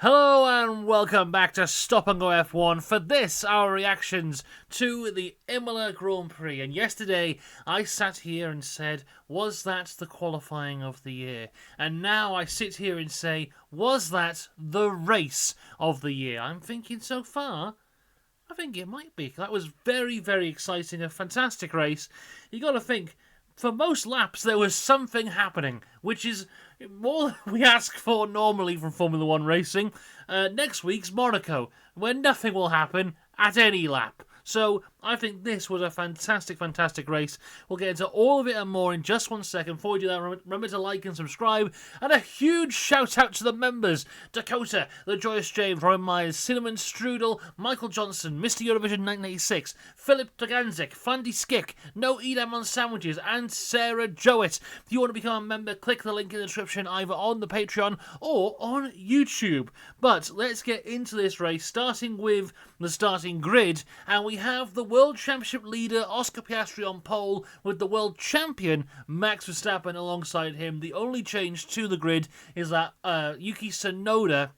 Hello and welcome back to Stop and Go F1 for this, our reactions to the Imola Grand Prix. And yesterday I sat here and said, was that the qualifying of the year? And now I sit here and say, was that the race of the year? I'm thinking so far, I think it might be. That was very, very exciting, a fantastic race. You got to think, for most laps, there was something happening, which is more than we ask for normally from Formula One racing. Next week's Monaco, where nothing will happen at any lap. So I think this was a fantastic, fantastic race. We'll get into all of it and more in just 1 second. Before we do that, remember to like and subscribe. And a huge shout out to the members: Dakota, The Joyous James, Robin Myers, Cinnamon Strudel, Michael Johnson, Mr. Eurovision 1986, Philip Toganzik, Fandy Skick, No Edam on Sandwiches, and Sarah Jowett. If you want to become a member, click the link in the description either on the Patreon or on YouTube. But let's get into this race, starting with the starting grid. And we have the World Championship leader Oscar Piastri on pole with the World Champion Max Verstappen alongside him. The only change to the grid is that Yuki Tsunoda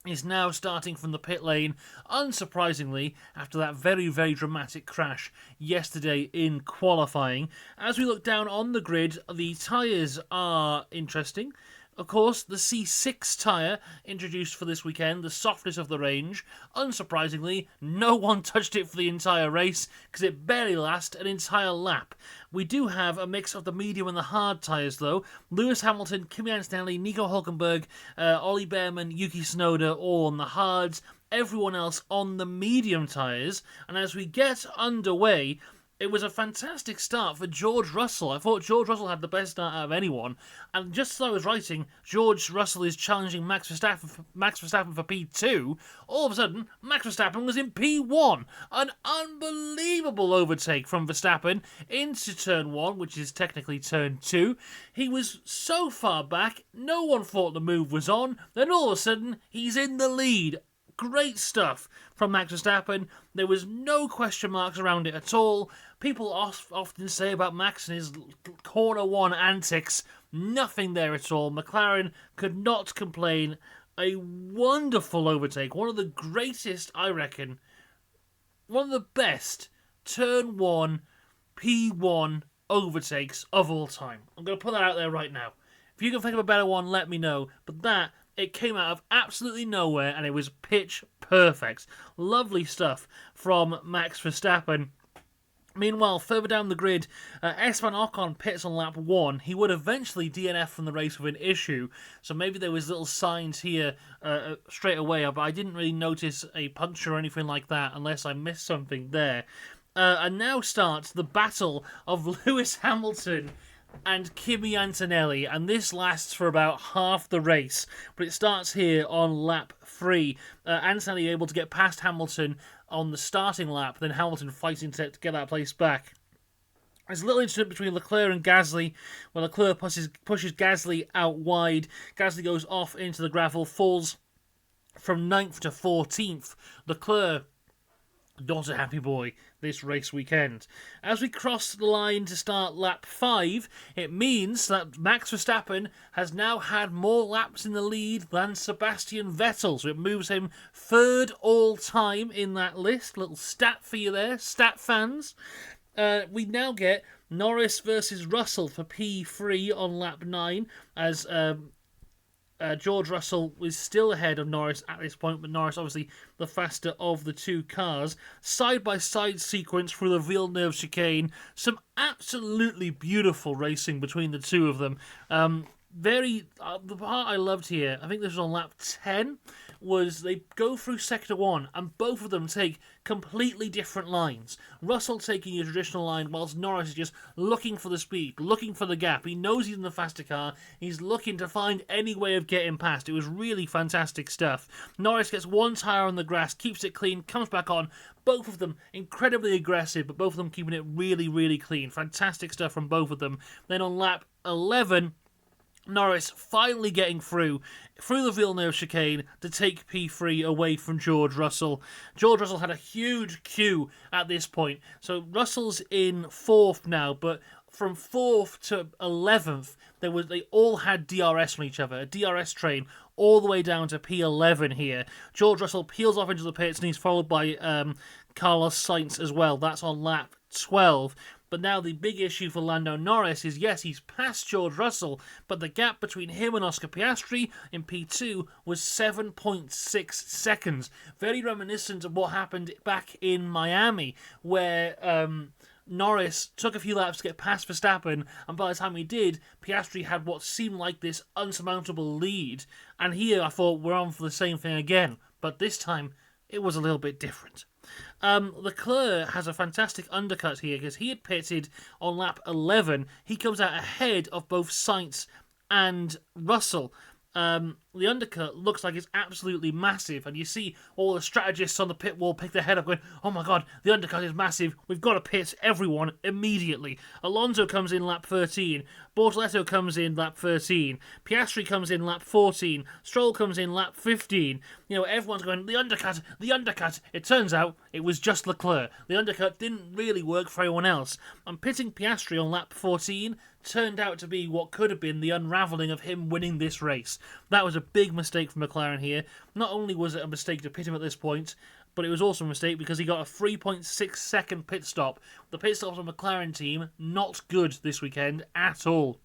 is now starting from the pit lane, unsurprisingly, after that very, very dramatic crash yesterday in qualifying. As we look down on the grid, the tyres are interesting. Of course, the C6 tyre introduced for this weekend, the softest of the range. Unsurprisingly, no one touched it for the entire race because it barely lasted an entire lap. We do have a mix of the medium and the hard tyres though. Lewis Hamilton, Kimi Antonelli, Nico Hulkenberg, Ollie Behrman, Yuki Tsunoda all on the hards. Everyone else on the medium tyres. And as we get underway, it was a fantastic start for George Russell. I thought George Russell had the best start out of anyone. And just as I was writing, George Russell is challenging Max Verstappen for P2. All of a sudden, Max Verstappen was in P1. An unbelievable overtake from Verstappen into Turn 1, which is technically Turn 2. He was so far back, no one thought the move was on. Then all of a sudden, he's in the lead. Great stuff from Max Verstappen. There was no question marks around it at all. People often say about Max and his corner one antics. Nothing there at all. McLaren could not complain. A wonderful overtake. One of the greatest, I reckon. One of the best Turn 1 P1 overtakes of all time. I'm going to put that out there right now. If you can think of a better one, let me know. But that, it came out of absolutely nowhere and it was pitch perfect. Lovely stuff from Max Verstappen. Meanwhile, further down the grid, Esteban Ocon pits on lap 1. He would eventually DNF from the race with an issue, so maybe there was little signs here straight away, but I didn't really notice a puncture or anything like that unless I missed something there. And now starts the battle of Lewis Hamilton and Kimi Antonelli, and this lasts for about half the race, but it starts here on lap 3. Antonelli able to get past Hamilton on the starting lap, then Hamilton fighting to get that place back. There's a little incident between Leclerc and Gasly, where Leclerc pushes Gasly out wide. Gasly goes off into the gravel, falls from 9th to 14th. Leclerc, not a happy boy this race weekend. As we cross the line to start lap 5, it means that Max Verstappen has now had more laps in the lead than Sebastian Vettel, so it moves him third all time in that list. Little stat for you there, stat fans. We now get Norris versus Russell for P3 on lap 9, as George Russell was still ahead of Norris at this point, but Norris obviously the faster of the two cars. Side-by-side sequence through the Villeneuve chicane. Some absolutely beautiful racing between the two of them. The part I loved here, I think this was on lap 10, was they go through sector 1 and both of them take completely different lines. Russell taking a traditional line whilst Norris is just looking for the speed, looking for the gap. He knows he's in the faster car. He's looking to find any way of getting past. It was really fantastic stuff. Norris gets one tyre on the grass, keeps it clean, comes back on. Both of them incredibly aggressive, but both of them keeping it really, really clean. Fantastic stuff from both of them. Then on lap 11, Norris finally getting through the Villeneuve chicane to take P3 away from George Russell. George Russell had a huge queue at this point, so Russell's in 4th now, but from 4th to 11th, they all had DRS from each other, a DRS train all the way down to P11 here. George Russell peels off into the pits, and he's followed by Carlos Sainz as well. That's on lap 12. But now the big issue for Lando Norris is, yes, he's passed George Russell, but the gap between him and Oscar Piastri in P2 was 7.6 seconds. Very reminiscent of what happened back in Miami, where Norris took a few laps to get past Verstappen, and by the time he did, Piastri had what seemed like this unsurmountable lead. And here I thought we're on for the same thing again, but this time it was a little bit different. Leclerc has a fantastic undercut here because he had pitted on lap 11. He comes out ahead of both Sainz and Russell. The undercut looks like it's absolutely massive, and you see all the strategists on the pit wall pick their head up going, oh my god, the undercut is massive, we've got to pit everyone immediately. Alonso comes in lap 13, Bortoleto comes in lap 13, Piastri comes in lap 14, Stroll comes in lap 15. You know, everyone's going, the undercut, the undercut. It turns out it was just Leclerc. The undercut didn't really work for anyone else. And pitting Piastri on lap 14 turned out to be what could have been the unravelling of him winning this race. That was a big mistake from McLaren here. Not only was it a mistake to pit him at this point, but it was also a mistake because he got a 3.6 second pit stop. The pit stops on the McLaren team, not good this weekend at all.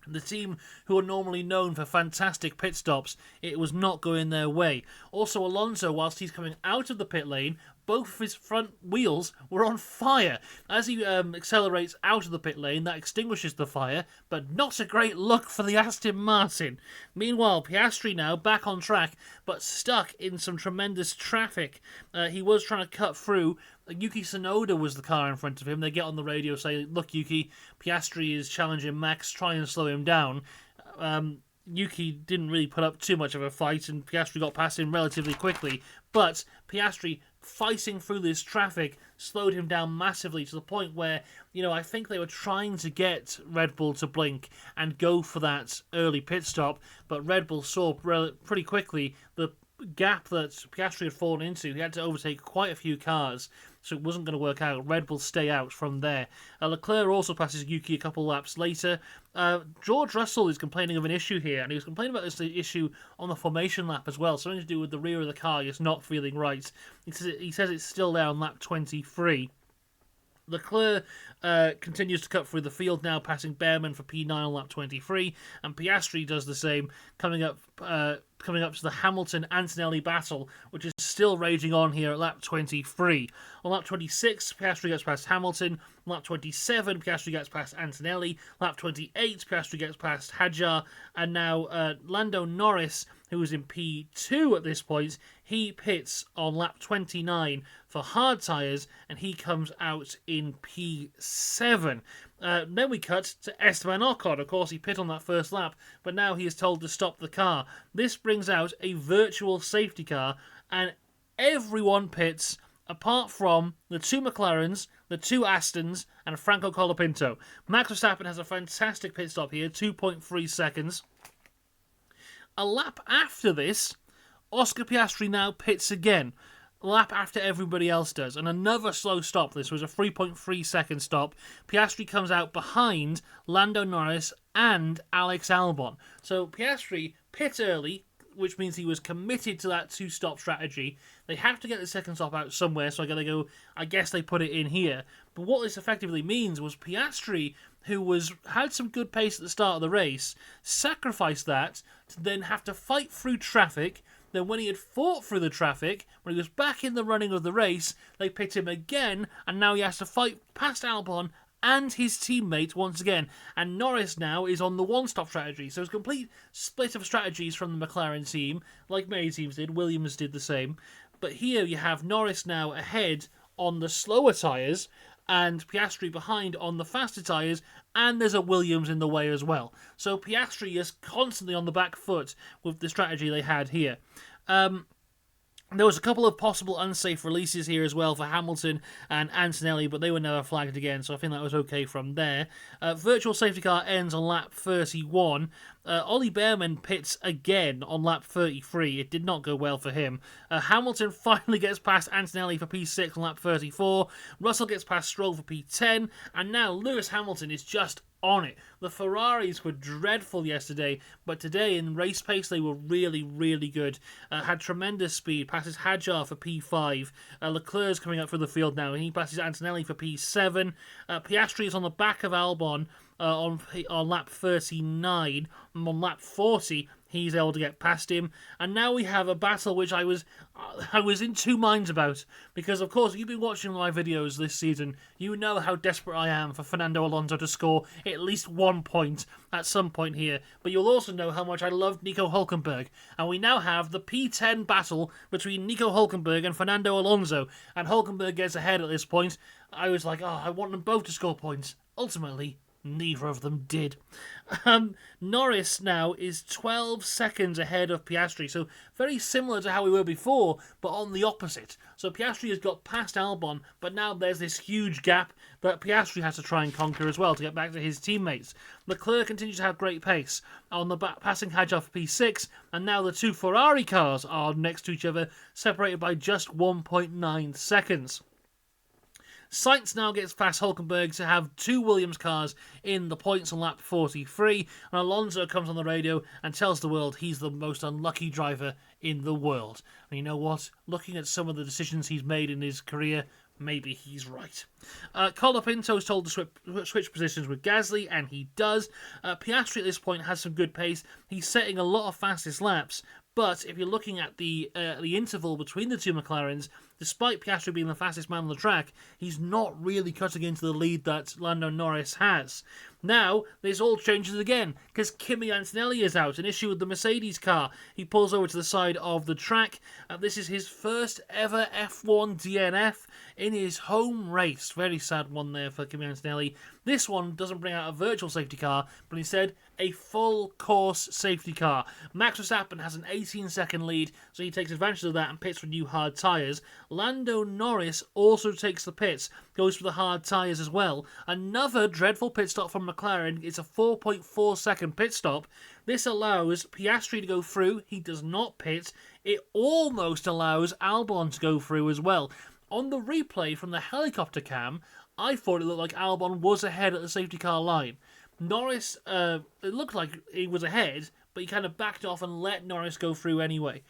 The team who are normally known for fantastic pit stops, it was not going their way. Also, Alonso, whilst he's coming out of the pit lane, both of his front wheels were on fire. As he accelerates out of the pit lane, that extinguishes the fire, but not a great look for the Aston Martin. Meanwhile, Piastri now back on track, but stuck in some tremendous traffic. He was trying to cut through. Yuki Tsunoda was the car in front of him. They get on the radio, say, look, Yuki, Piastri is challenging Max, try and slow him down. Yuki didn't really put up too much of a fight, and Piastri got past him relatively quickly. But Piastri, fighting through this traffic, slowed him down massively to the point where, you know, I think they were trying to get Red Bull to blink and go for that early pit stop, but Red Bull saw pretty quickly the gap that Piastri had fallen into. He had to overtake quite a few cars, so it wasn't going to work out. Red Bull stay out from there. Leclerc also passes Yuki a couple laps later. George Russell is complaining of an issue here, and he was complaining about this issue on the formation lap as well, something to do with the rear of the car just not feeling right. He says it's still there on lap 23. Leclerc continues to cut through the field now, passing Behrman for P9 on lap 23, and Piastri does the same, coming up to the Hamilton-Antonelli battle, which is still raging on here at lap 23. On lap 26, Piastri gets past Hamilton. On lap 27, Piastri gets past Antonelli. Lap 28, Piastri gets past Hadjar. And now Lando Norris, who is in P2 at this point, he pits on lap 29 for hard tyres, and he comes out in P7. Then we cut to Esteban Ocon. Of course, he pit on that first lap, but now he is told to stop the car. This brings out a virtual safety car, and everyone pits apart from the two McLarens, the two Astons, and Franco Colapinto. Max Verstappen has a fantastic pit stop here, 2.3 seconds. A lap after this, Oscar Piastri now pits again. A lap after everybody else does, and another slow stop. This was a 3.3 second stop. Piastri comes out behind Lando Norris and Alex Albon. So Piastri pit early, which means he was committed to that two-stop strategy. They have to get the second stop out somewhere, so I guess they put it in here. But what this effectively means was Piastri, who had some good pace at the start of the race, sacrificed that to then have to fight through traffic. Then when he had fought through the traffic, when he was back in the running of the race, they pit him again, and now he has to fight past Albon and his teammate once again. And Norris now is on the one-stop strategy. So it's a complete split of strategies from the McLaren team, like many teams did. Williams did the same. But here you have Norris now ahead on the slower tyres, and Piastri behind on the faster tyres, and there's a Williams in the way as well. So Piastri is constantly on the back foot with the strategy they had here. There was a couple of possible unsafe releases here as well for Hamilton and Antonelli, but they were never flagged again, so I think that was okay from there. Virtual safety car ends on lap 31. Ollie Behrman pits again on lap 33. It did not go well for him. Hamilton finally gets past Antonelli for P6 on lap 34. Russell gets past Stroll for P10. And now Lewis Hamilton is just on it. The Ferraris were dreadful yesterday, but today in race pace they were really, really good. Had tremendous speed. Passes Hadjar for P5. Leclerc's coming up through the field now, and he passes Antonelli for P7. Piastri is on the back of Albon on lap 39. And on lap 40, he's able to get past him. And now we have a battle which I was in two minds about. Because, of course, you've been watching my videos this season. You know how desperate I am for Fernando Alonso to score at least 1 point at some point here. But you'll also know how much I love Nico Hülkenberg. And we now have the P10 battle between Nico Hülkenberg and Fernando Alonso. And Hülkenberg gets ahead at this point. I was like, I want them both to score points. Ultimately, neither of them did. Norris now is 12 seconds ahead of Piastri, so very similar to how we were before, but on the opposite. So Piastri has got past Albon, but now there's this huge gap that Piastri has to try and conquer as well to get back to his teammates. Leclerc continues to have great pace on the back, passing Hadjar for P6, and now the two Ferrari cars are next to each other, separated by just 1.9 seconds. Sainz now gets past Hülkenberg to have two Williams cars in the points on lap 43, and Alonso comes on the radio and tells the world he's the most unlucky driver in the world. And you know what? Looking at some of the decisions he's made in his career, maybe he's right. Colapinto's told to switch positions with Gasly, and he does. Piastri at this point has some good pace. He's setting a lot of fastest laps, but if you're looking at the interval between the two McLarens, despite Piastri being the fastest man on the track, he's not really cutting into the lead that Lando Norris has. Now, this all changes again, because Kimi Antonelli is out, an issue with the Mercedes car. He pulls over to the side of the track. This is his first ever F1 DNF in his home race. Very sad one there for Kimi Antonelli. This one doesn't bring out a virtual safety car, but instead a full course safety car. Max Verstappen has an 18-second lead, so he takes advantage of that and pits for new hard tyres. Lando Norris also takes the pits, goes for the hard tyres as well. Another dreadful pit stop from McLaren. It's a 4.4 second pit stop. This allows Piastri to go through. He does not pit. It almost allows Albon to go through as well. On the replay from the helicopter cam, I thought it looked like Albon was ahead at the safety car line. Norris, it looked like he was ahead, but he kind of backed off and let Norris go through anyway.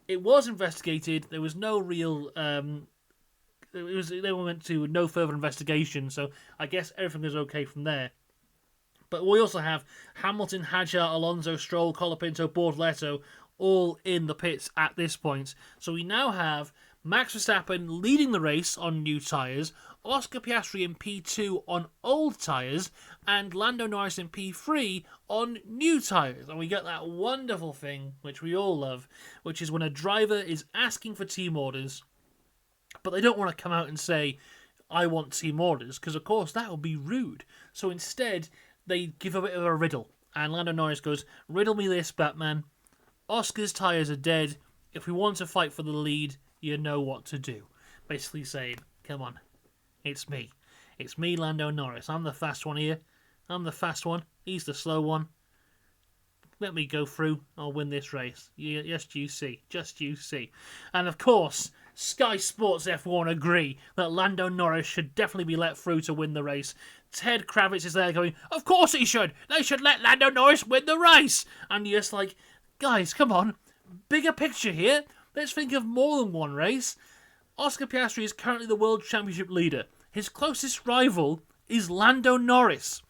It was investigated. There was no real... they went to no further investigation, so I guess everything is okay from there. But we also have Hamilton, Hadjar, Alonso, Stroll, Colapinto, Bortoleto all in the pits at this point. So we now have Max Verstappen leading the race on new tyres, Oscar Piastri in P2 on old tyres, and Lando Norris in P3 on new tyres. And we get that wonderful thing, which we all love, which is when a driver is asking for team orders, but they don't want to come out and say, I want team orders, because of course that would be rude. So instead, they give a bit of a riddle. And Lando Norris goes, riddle me this, Batman. Oscar's tyres are dead. If we want to fight for the lead, you know what to do. Basically saying, come on, it's me. It's me, Lando Norris. I'm the fast one here. I'm the fast one. He's the slow one. Let me go through. I'll win this race. Just you see. Just you see. And of course, Sky Sports F1 agree that Lando Norris should definitely be let through to win the race. Ted Kravitz is there going, of course he should. They should let Lando Norris win the race. And you're just like, guys, come on. Bigger picture here. Let's think of more than one race. Oscar Piastri is currently the World Championship leader. His closest rival is Lando Norris.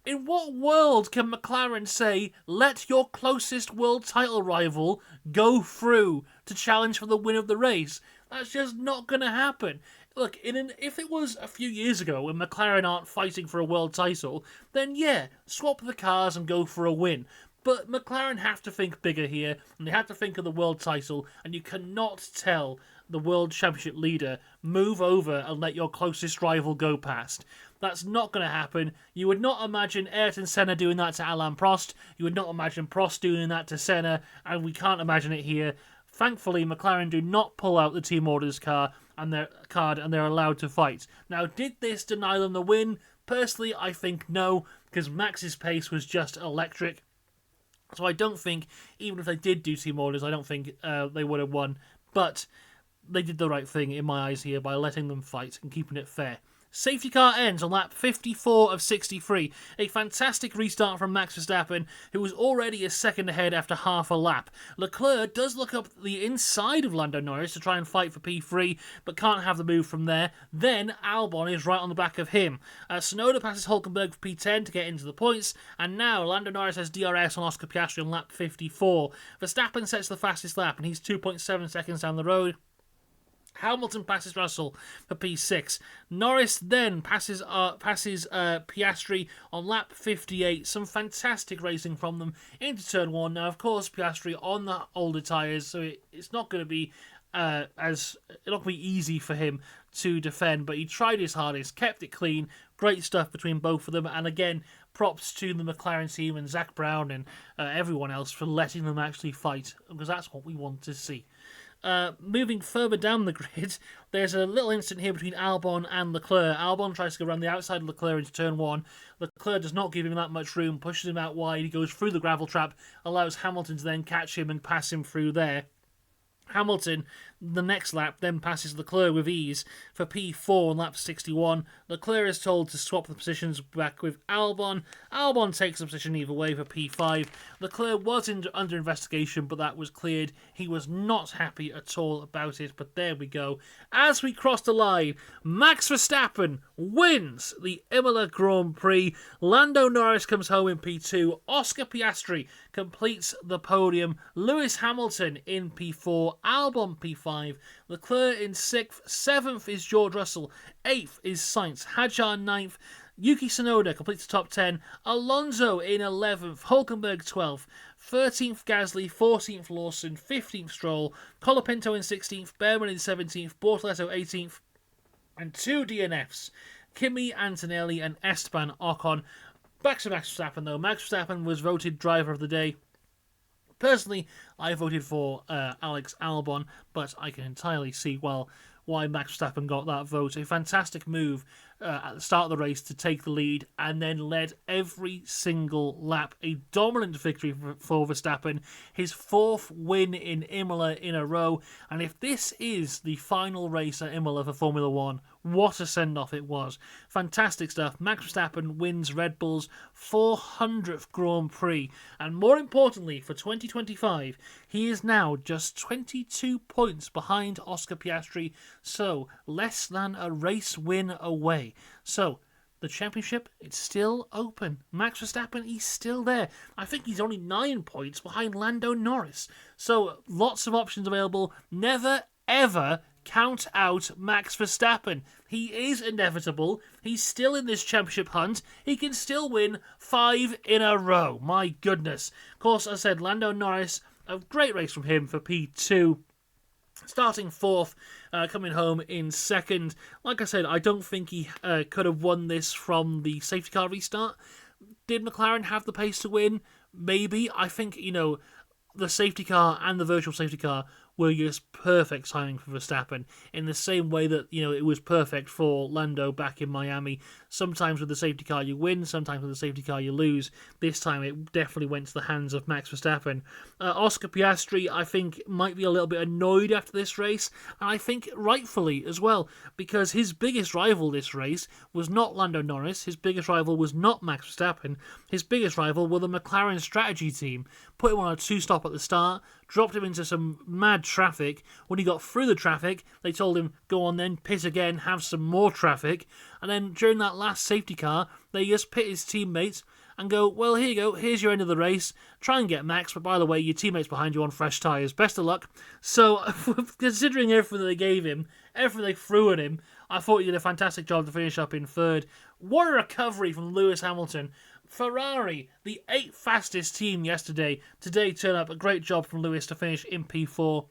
In what world can McLaren say, let your closest world title rival go through to challenge for the win of the race? That's just not going to happen. Look, if it was a few years ago when McLaren aren't fighting for a world title, then yeah, swap the cars and go for a win. But McLaren have to think bigger here, and they have to think of the world title, and you cannot tell the World Championship leader, move over and let your closest rival go past. That's not going to happen. You would not imagine Ayrton Senna doing that to Alain Prost. You would not imagine Prost doing that to Senna, and we can't imagine it here. Thankfully, McLaren do not pull out the team orders card, and they're allowed to fight. Now, did this deny them the win? Personally, I think no, because Max's pace was just electric. So I don't think, even if they did do team orders, I don't think they would have won. But they did the right thing in my eyes here by letting them fight and keeping it fair. Safety car ends on lap 54 of 63. A fantastic restart from Max Verstappen, who was already a second ahead after half a lap. Leclerc does look up the inside of Lando Norris to try and fight for P3, but can't have the move from there. Then Albon is right on the back of him. Tsunoda passes Hülkenberg for P10 to get into the points, and now Lando Norris has DRS on Oscar Piastri on lap 54. Verstappen sets the fastest lap, and he's 2.7 seconds down the road. Hamilton passes Russell for P6. Norris then passes Piastri on lap 58. Some fantastic racing from them into turn 1. Now, of course, Piastri on the older tyres, so it's not going to be easy for him to defend, but he tried his hardest, kept it clean. Great stuff between both of them, and again, props to the McLaren team and Zach Brown and everyone else for letting them actually fight, because that's what we want to see. Moving further down the grid, there's a little incident here between Albon and Leclerc. Albon tries to go around the outside of Leclerc into turn 1. Leclerc does not give him that much room, pushes him out wide. He goes through the gravel trap, allows Hamilton to then catch him and pass him through there. Hamilton, the next lap, then passes Leclerc with ease for P4 on lap 61. Leclerc is told to swap the positions back with Albon. Albon takes the position either way for P5. Leclerc was under investigation, but that was cleared. He was not happy at all about it, but there we go. As we cross the line, Max Verstappen wins the Imola Grand Prix. Lando Norris comes home in P2. Oscar Piastri completes the podium. Lewis Hamilton in P4. Albon P5, Leclerc in 6th, 7th is George Russell, 8th is Sainz, Hadjar 9th, Yuki Tsunoda completes the top 10, Alonso in 11th, Hülkenberg 12th, 13th Gasly, 14th Lawson, 15th Stroll, Colapinto in 16th, Behrman in 17th, Bortoleto 18th, and 2 DNFs, Kimi Antonelli and Esteban Ocon. Back to Max Verstappen though. Max Verstappen was voted driver of the day. Personally, I voted for Alex Albon, but I can entirely see why Max Verstappen got that vote. A fantastic move at the start of the race to take the lead and then led every single lap. A dominant victory for Verstappen, his 4th win in Imola in a row. And if this is the final race at Imola for Formula 1, what a send-off it was. Fantastic stuff. Max Verstappen wins Red Bull's 400th Grand Prix. And more importantly, for 2025, he is now just 22 points behind Oscar Piastri, so less than a race win away. So, the championship, it's still open. Max Verstappen, he's still there. I think he's only 9 points behind Lando Norris. So, lots of options available. Never, ever count out Max Verstappen. He is inevitable. He's still in this championship hunt. He can still win 5 in a row. My goodness. Of course, as I said, Lando Norris, a great race from him for P2. Starting 4th, coming home in 2nd. Like I said, I don't think he could have won this from the safety car restart. Did McLaren have the pace to win? Maybe. I think, the safety car and the virtual safety car were just perfect timing for Verstappen, in the same way that, it was perfect for Lando back in Miami. Sometimes with the safety car you win, sometimes with the safety car you lose. This time it definitely went to the hands of Max Verstappen. Oscar Piastri, I think, might be a little bit annoyed after this race, and I think rightfully as well, because his biggest rival this race was not Lando Norris, his biggest rival was not Max Verstappen, his biggest rival were the McLaren strategy team. Put him on a 2-stop at the start, dropped him into some mad traffic. When he got through the traffic, they told him, go on then, pit again, have some more traffic. And then during that last safety car, they just pit his teammates and go, well, here you go, here's your end of the race. Try and get Max, but by the way, your teammate's behind you on fresh tyres. Best of luck. So, considering everything that they gave him, everything they threw at him, I thought he did a fantastic job to finish up in 3rd. What a recovery from Lewis Hamilton. Ferrari, the 8th fastest team yesterday, today turned up a great job from Lewis to finish in P4.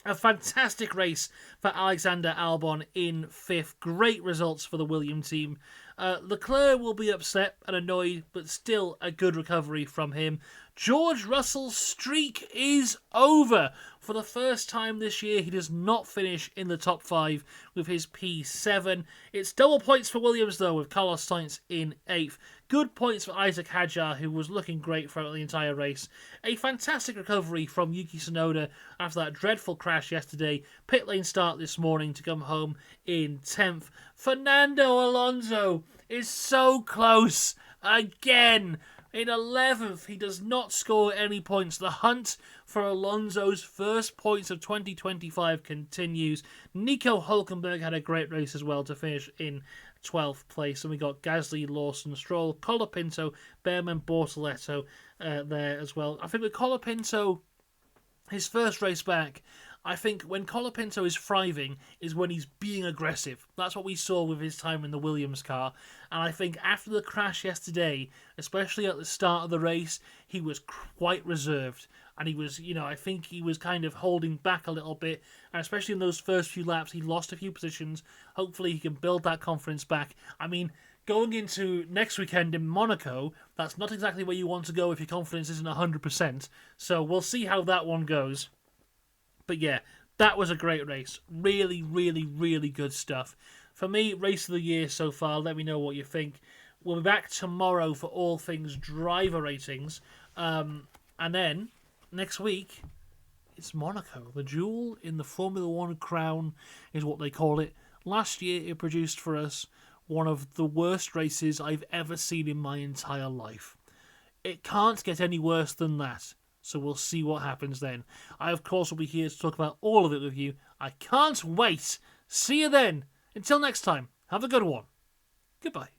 A fantastic race for Alexander Albon in 5th. Great results for the Williams team. Leclerc will be upset and annoyed, but still a good recovery from him. George Russell's streak is over. For the first time this year, he does not finish in the top 5 with his P7. It's double points for Williams, though, with Carlos Sainz in 8th. Good points for Isaac Hadjar, who was looking great throughout the entire race. A fantastic recovery from Yuki Tsunoda after that dreadful crash yesterday. Pit lane start this morning to come home in 10th. Fernando Alonso is so close again. In 11th, he does not score any points. The hunt for Alonso's first points of 2025 continues. Nico Hülkenberg had a great race as well to finish in 12th place. And we got Gasly, Lawson, Stroll, Colapinto, Behrman, Bortoletto there as well. I think with Colapinto, his first race back, I think when Colapinto is thriving is when he's being aggressive. That's what we saw with his time in the Williams car. And I think after the crash yesterday, especially at the start of the race, he was quite reserved. And he was, I think he was kind of holding back a little bit. And especially in those first few laps, he lost a few positions. Hopefully he can build that confidence back. I mean, going into next weekend in Monaco, that's not exactly where you want to go if your confidence isn't 100%. So we'll see how that one goes. But yeah, that was a great race. Really, really, really good stuff. For me, race of the year so far. Let me know what you think. We'll be back tomorrow for all things driver ratings. And then, next week, it's Monaco. The jewel in the Formula One crown is what they call it. Last year, it produced for us one of the worst races I've ever seen in my entire life. It can't get any worse than that. So we'll see what happens then. I, of course, will be here to talk about all of it with you. I can't wait. See you then. Until next time, have a good one. Goodbye.